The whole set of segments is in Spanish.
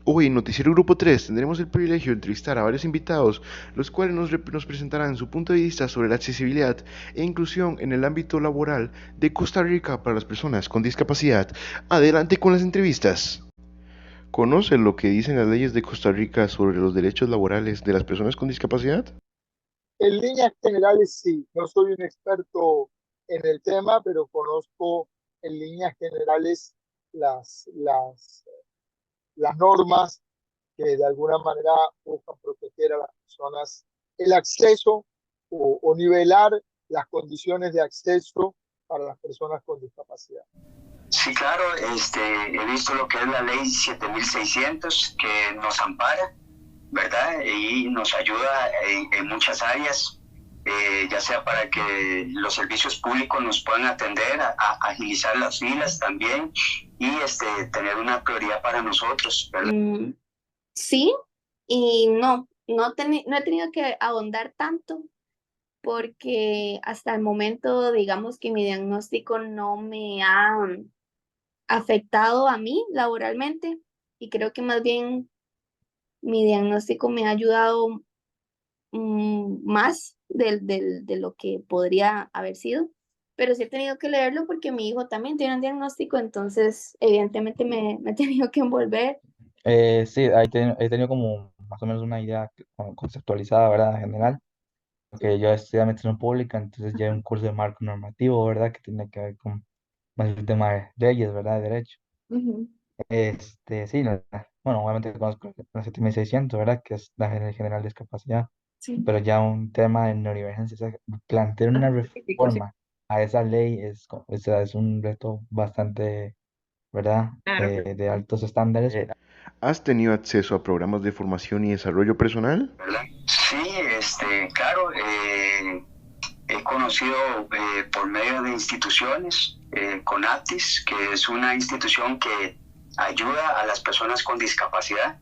Hoy en Noticiero Grupo 3 tendremos el privilegio de entrevistar a varios invitados, los cuales nos presentarán su punto de vista sobre la accesibilidad e inclusión en el ámbito laboral de Costa Rica para las personas con discapacidad. Adelante con las entrevistas. ¿Conoce lo que dicen las leyes de Costa Rica sobre los derechos laborales de las personas con discapacidad? En líneas generales, sí, no soy un experto en el tema, pero conozco en líneas generales las, las, las normas que de alguna manera buscan proteger a las personas, el acceso o nivelar las condiciones de acceso para las personas con discapacidad. Sí, claro, he visto lo que es la ley 7600 que nos ampara, ¿verdad? Y nos ayuda en muchas áreas, ya sea para que los servicios públicos nos puedan atender, a agilizar las filas también y tener una prioridad para nosotros, ¿verdad? Sí y no, no he tenido que ahondar tanto porque hasta el momento, digamos que mi diagnóstico no me ha afectado a mí laboralmente y creo que más bien mi diagnóstico me ha ayudado más de lo que podría haber sido, pero sí he tenido que leerlo porque mi hijo también tiene un diagnóstico, entonces evidentemente me he tenido que envolver. Sí, he tenido como más o menos una idea como conceptualizada, ¿verdad? En general, porque yo estudié administración pública, entonces ya hay un curso de marco normativo, ¿verdad? Que tiene que ver con más el tema de leyes, ¿verdad? De derecho. Ujú, Sí, bueno, obviamente conozco la 7600, ¿verdad? Que es la general de discapacidad, sí. pero ya un tema de neurodivergencia, o sea, plantear una Específico, sí. reforma a esa ley o sea, es un reto bastante, ¿verdad? Claro. De altos estándares. ¿Has tenido acceso a programas de formación y desarrollo personal? ¿Verdad? Sí, claro, he conocido por medio de instituciones, CONATIS, que es una institución que ayuda a las personas con discapacidad,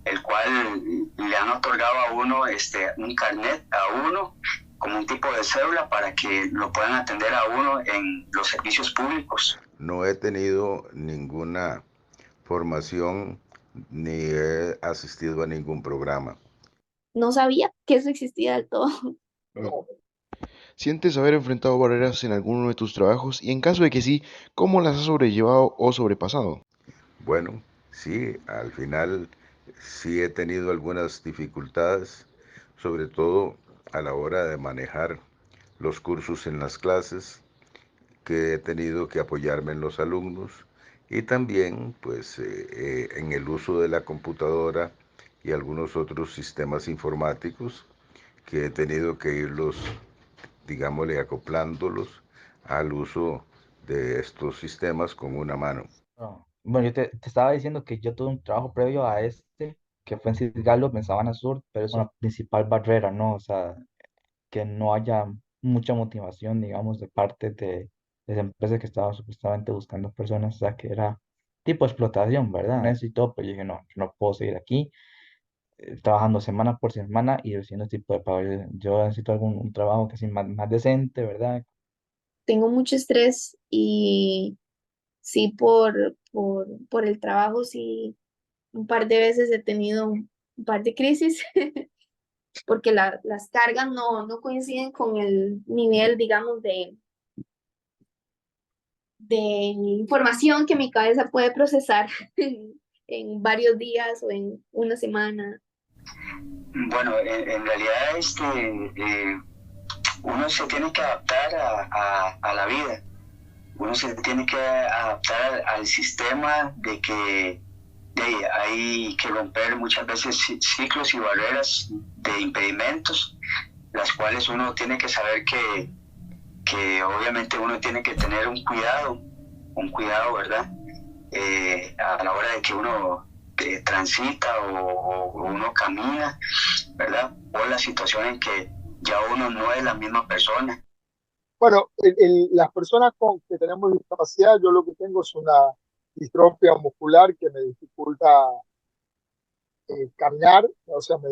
el cual le han otorgado a uno un carnet a uno como un tipo de cédula para que lo puedan atender a uno en los servicios públicos. No he tenido ninguna formación ni he asistido a ningún programa. No sabía que eso existía del todo. No. ¿Sientes haber enfrentado barreras en alguno de tus trabajos? Y en caso de que sí, ¿cómo las has sobrellevado o sobrepasado? Bueno, sí, al final sí he tenido algunas dificultades, sobre todo a la hora de manejar los cursos en las clases, que he tenido que apoyarme en los alumnos y también pues en el uso de la computadora y algunos otros sistemas informáticos que he tenido que irlos, digámosle, acoplándolos al uso de estos sistemas con una mano. No. Bueno, yo te estaba diciendo que yo tuve un trabajo previo a este, que fue en Cigallo, en Sabana Sur, pero es una principal barrera, ¿no? O sea, que no haya mucha motivación, digamos, de parte de esa empresa que estaba supuestamente buscando personas, o sea, que era tipo explotación, ¿verdad? Eso y todo, pero yo dije, no, yo no puedo seguir aquí trabajando semana por semana y recibiendo este tipo de pago. Yo necesito un trabajo que sea más decente, ¿verdad? Tengo mucho estrés y sí por el trabajo, sí, un par de veces he tenido un par de crisis porque las cargas no coinciden con el nivel, digamos, de información que mi cabeza puede procesar en varios días o en una semana. Bueno, en realidad uno se tiene que adaptar a la vida, uno se tiene que adaptar al sistema de que hay que romper muchas veces ciclos y barreras de impedimentos, las cuales uno tiene que saber que obviamente uno tiene que tener un cuidado, ¿verdad? A la hora de que uno transita o uno camina, ¿verdad? O la situación en que ya uno no es la misma persona. Bueno, las personas que tenemos discapacidad, yo lo que tengo es una distrofia muscular que me dificulta caminar, o sea, me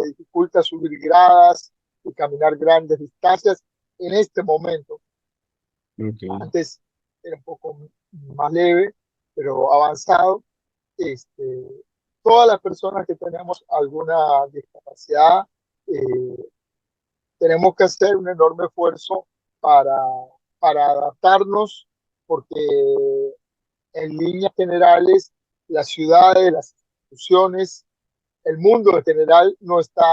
dificulta subir gradas y caminar grandes distancias en este momento. Okay. Antes era un poco más leve, pero avanzado. Este, todas las personas que tenemos alguna discapacidad, eh, tenemos que hacer un enorme esfuerzo para, para adaptarnos, porque en líneas generales las ciudades, las instituciones, el mundo en general no está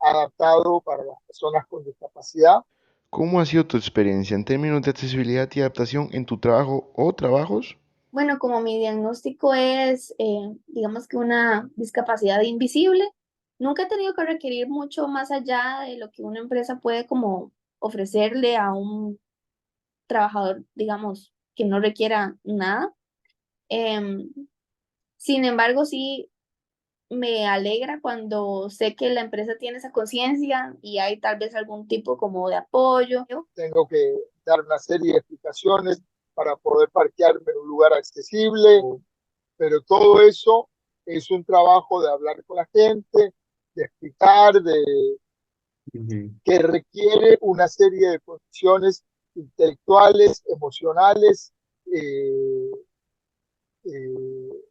adaptado para las personas con discapacidad. ¿Cómo ha sido tu experiencia en términos de accesibilidad y adaptación en tu trabajo o trabajos? Bueno, como mi diagnóstico es, digamos que una discapacidad invisible, nunca he tenido que requerir mucho más allá de lo que una empresa puede como ofrecerle a un trabajador, digamos, que no requiera nada. Em, Sin embargo, sí me alegra cuando sé que la empresa tiene esa conciencia y hay tal vez algún tipo como de apoyo. Tengo que dar una serie de explicaciones para poder parquearme en un lugar accesible, pero todo eso es un trabajo de hablar con la gente, de explicar, que requiere una serie de condiciones intelectuales, emocionales, eh, eh,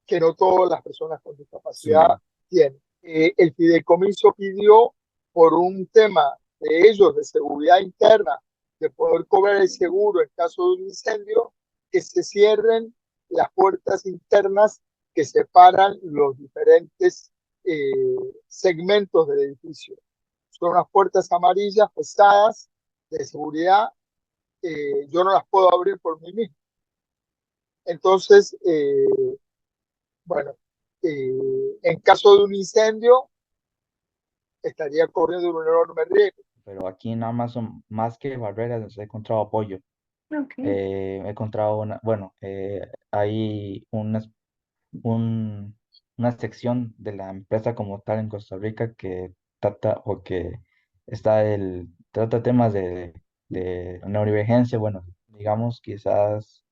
que no todas las personas con discapacidad Sí, tienen. El fideicomiso pidió, por un tema de ellos, de seguridad interna, de poder cobrar el seguro en caso de un incendio, que se cierren las puertas internas que separan los diferentes segmentos del edificio. Son unas puertas amarillas pesadas de seguridad, yo no las puedo abrir por mí mismo. Entonces, bueno, en caso de un incendio, estaría corriendo un enorme riesgo. pero aquí en Amazon, más que barreras, he encontrado apoyo. Ok. He encontrado bueno, hay un- una sección de la empresa como tal en Costa Rica que trata o que trata temas de neurodivergencia. Bueno, digamos, quizás,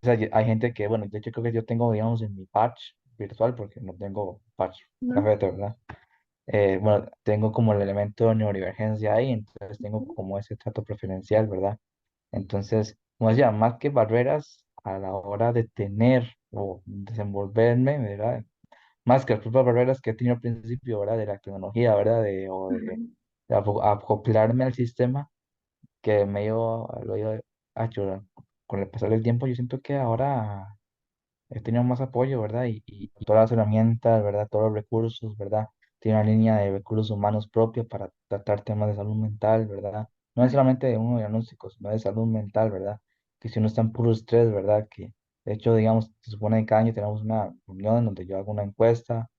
o sea, hay gente que, bueno, de hecho creo que yo tengo, digamos, en mi patch virtual, porque no tengo patch Ujú, café, ¿verdad? Bueno, tengo como el elemento de neurodivergencia ahí, entonces tengo como ese trato preferencial, ¿verdad? Entonces, como decía, más que barreras a la hora de tener o desenvolverme, ¿verdad? Más que las propias barreras que he tenido al principio, ¿verdad? De la tecnología, ¿verdad? ujú, De acoplarme al sistema que lo he ido con el pasar del tiempo. Yo siento que ahora he tenido más apoyo, ¿verdad? Y todas las herramientas, ¿verdad? Todos los recursos, ¿verdad? Tiene una línea de recursos humanos propia para tratar temas de salud mental, ¿verdad? No es solamente de uno diagnóstico, sino de salud mental, ¿verdad? Que si uno está en puro estrés, ¿verdad? Que de hecho, digamos, se supone que cada año tenemos una reunión en donde yo hago una encuesta,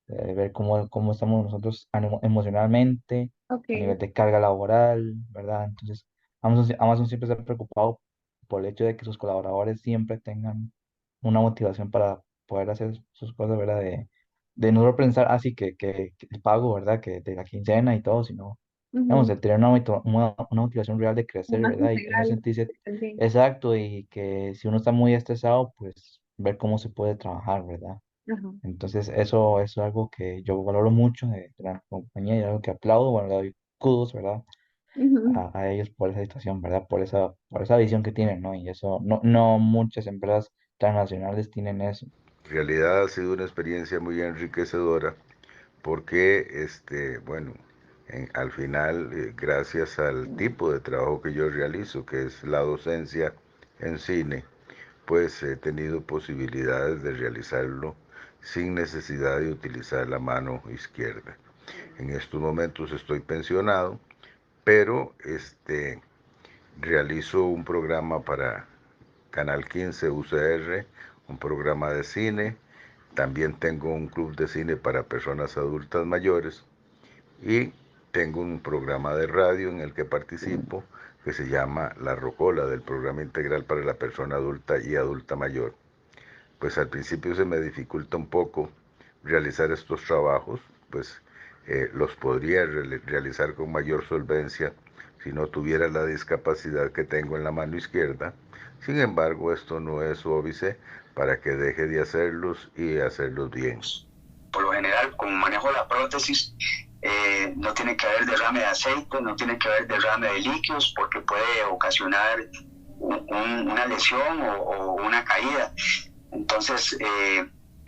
ver cómo estamos nosotros emocionalmente, a ok. nivel de carga laboral, ¿verdad? Entonces, Amazon siempre se ha preocupado por el hecho de que sus colaboradores siempre tengan una motivación para poder hacer sus cosas, ¿verdad? De no solo pensar así que el pago, ¿verdad? Que de la quincena y todo, sino, vamos, Ujú. de tener una motivación real de crecer, Más ¿verdad? Y no integral. sentirse Sí. exacto y que si uno está muy estresado, pues ver cómo se puede trabajar, ¿verdad? Ajá. Entonces, eso es algo que yo valoro mucho de la compañía y algo que aplaudo, bueno, le doy kudos, ¿verdad? Ujú. A ellos por esa situación, ¿verdad? Por esa visión que tienen, ¿no? Y eso, no muchas empresas transnacionales tienen eso. En realidad ha sido una experiencia muy enriquecedora porque, bueno, al final, gracias al tipo de trabajo que yo realizo, que es la docencia en cine, pues he tenido posibilidades de realizarlo sin necesidad de utilizar la mano izquierda. En estos momentos estoy pensionado, pero realizo un programa para Canal 15 UCR, un programa de cine. También tengo un club de cine para personas adultas mayores y tengo un programa de radio en el que participo que se llama La Rocola, del programa integral para la persona adulta y adulta mayor. Pues al principio se me dificulta un poco realizar estos trabajos, pues los podría realizar con mayor solvencia si no tuviera la discapacidad que tengo en la mano izquierda. Sin embargo, esto no es óbice para que deje de hacerlos y hacerlos bien. Por lo general, como manejo la prótesis, no tiene que haber derrame de aceite, no tiene que haber derrame de líquidos porque puede ocasionar una lesión o una caída. Entonces,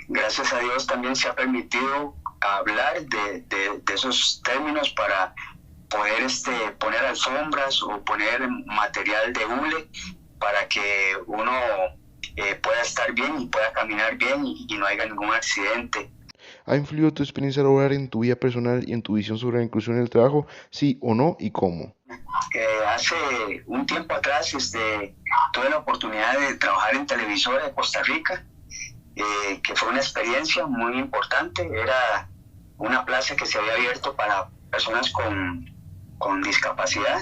gracias a Dios también se ha permitido hablar de esos términos para poder poner alfombras o poner material de hule para que uno pueda estar bien y pueda caminar bien y no haya ningún accidente. ¿Ha influido tu experiencia laboral en tu vida personal y en tu visión sobre la inclusión en el trabajo? ¿Sí o no? ¿Y cómo? Hace un tiempo atrás tuve la oportunidad de trabajar en Televisora de Costa Rica, que fue una experiencia muy importante. Era una plaza que se había abierto para personas con discapacidad,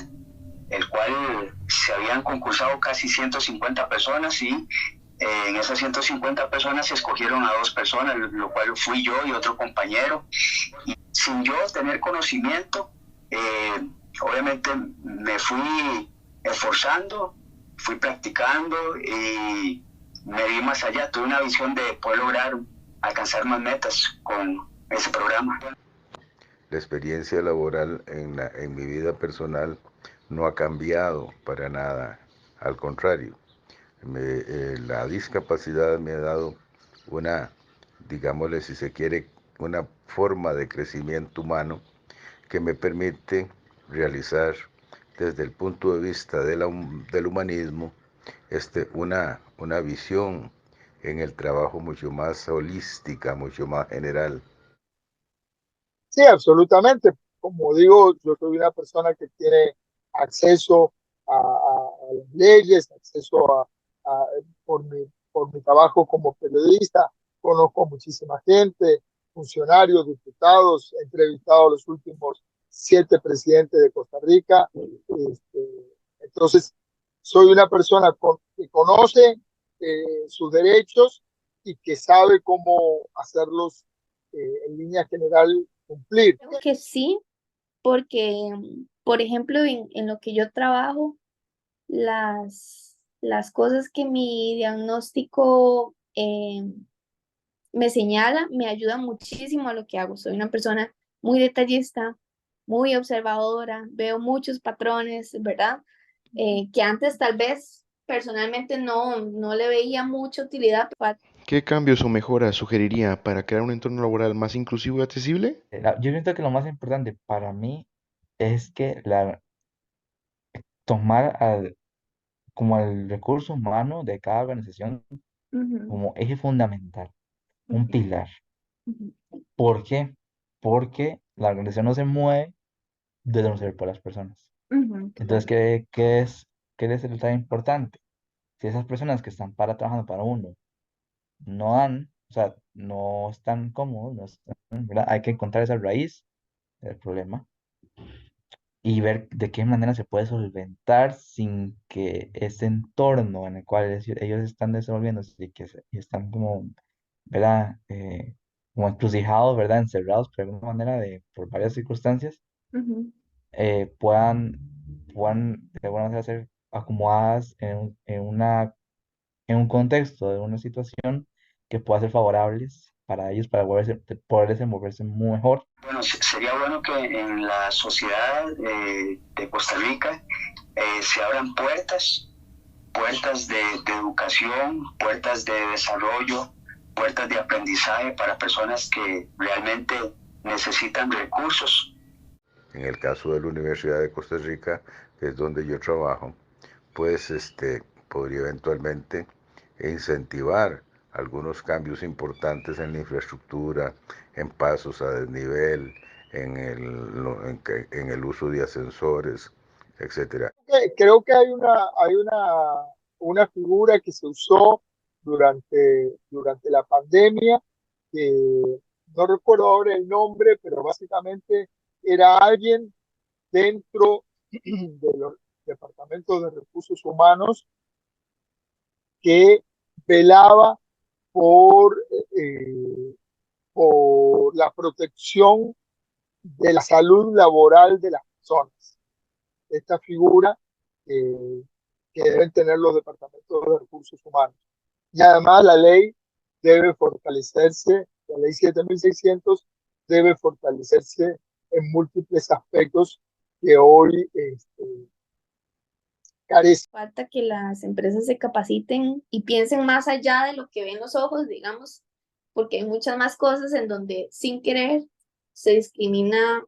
el cual se habían concursado casi 150 personas y en esas 150 personas se escogieron a 2 personas, lo cual fui yo y otro compañero. Y sin yo tener conocimiento, obviamente me fui esforzando, fui practicando y me vi más allá. Tuve una visión de poder lograr alcanzar más metas con ese programa. La experiencia laboral en mi vida personal no ha cambiado para nada, al contrario. La discapacidad me ha dado una, digámosle si se quiere, una forma de crecimiento humano que me permite realizar desde el punto de vista del humanismo una visión en el trabajo mucho más holística, mucho más general. Sí, absolutamente. Como digo, yo soy una persona que tiene acceso a las leyes, acceso a- por mi trabajo como periodista, conozco muchísima gente, funcionarios, diputados, he entrevistado a los últimos 7 presidentes de Costa Rica. Entonces, soy una persona que conoce sus derechos y que sabe cómo hacerlos en línea general cumplir. Creo que sí, porque, por ejemplo, en lo que yo trabajo, las cosas que mi diagnóstico me señala, me ayuda muchísimo a lo que hago. Soy una persona muy detallista, muy observadora, veo muchos patrones, ¿verdad? Que antes tal vez personalmente no le veía mucha utilidad. ¿Qué cambios o mejoras sugeriría para crear un entorno laboral más inclusivo y accesible? Yo siento que lo más importante para mí es que tomar como el recurso humano de cada organización Ujú, como eje fundamental, un ujú, pilar. ujú, ¿Por qué? Porque la organización no se mueve desde no ser por las personas. ujú, Entonces, claro. ¿qué es el tan importante? Si esas personas que están trabajando para uno no dan, o sea, no están cómodos, ¿verdad? Hay que encontrar esa raíz del problema y ver de qué manera se puede solventar sin que ese entorno en el cual ellos están desenvolviéndose y están como, ¿verdad? Como encrucijados, ¿verdad? Encerrados por alguna manera por varias circunstancias, Ujú. eh, puedan, puedan de alguna manera ser acomodadas en un contexto, de una situación que pueda ser favorables para ellos, para poder desenvolverse mejor. Bueno, sería bueno que en la sociedad de Costa Rica se abran puertas de educación, puertas de desarrollo, puertas de aprendizaje para personas que realmente necesitan recursos. En el caso de la Universidad de Costa Rica, que es donde yo trabajo, pues podría eventualmente incentivar algunos cambios importantes en la infraestructura, en pasos a desnivel, en el uso de ascensores, etcétera. Creo que hay una figura que se usó durante la pandemia, que no recuerdo ahora el nombre, pero básicamente era alguien dentro de los departamentos de recursos humanos que velaba por, por la protección de la salud laboral de las personas. Esta figura eh, que deben tener los departamentos de recursos humanos. Y además la ley debe fortalecerse, la ley 7600 debe fortalecerse en múltiples aspectos que hoy carecen. Falta que las empresas se capaciten y piensen más allá de lo que ven los ojos, digamos, porque hay muchas más cosas en donde sin querer se discrimina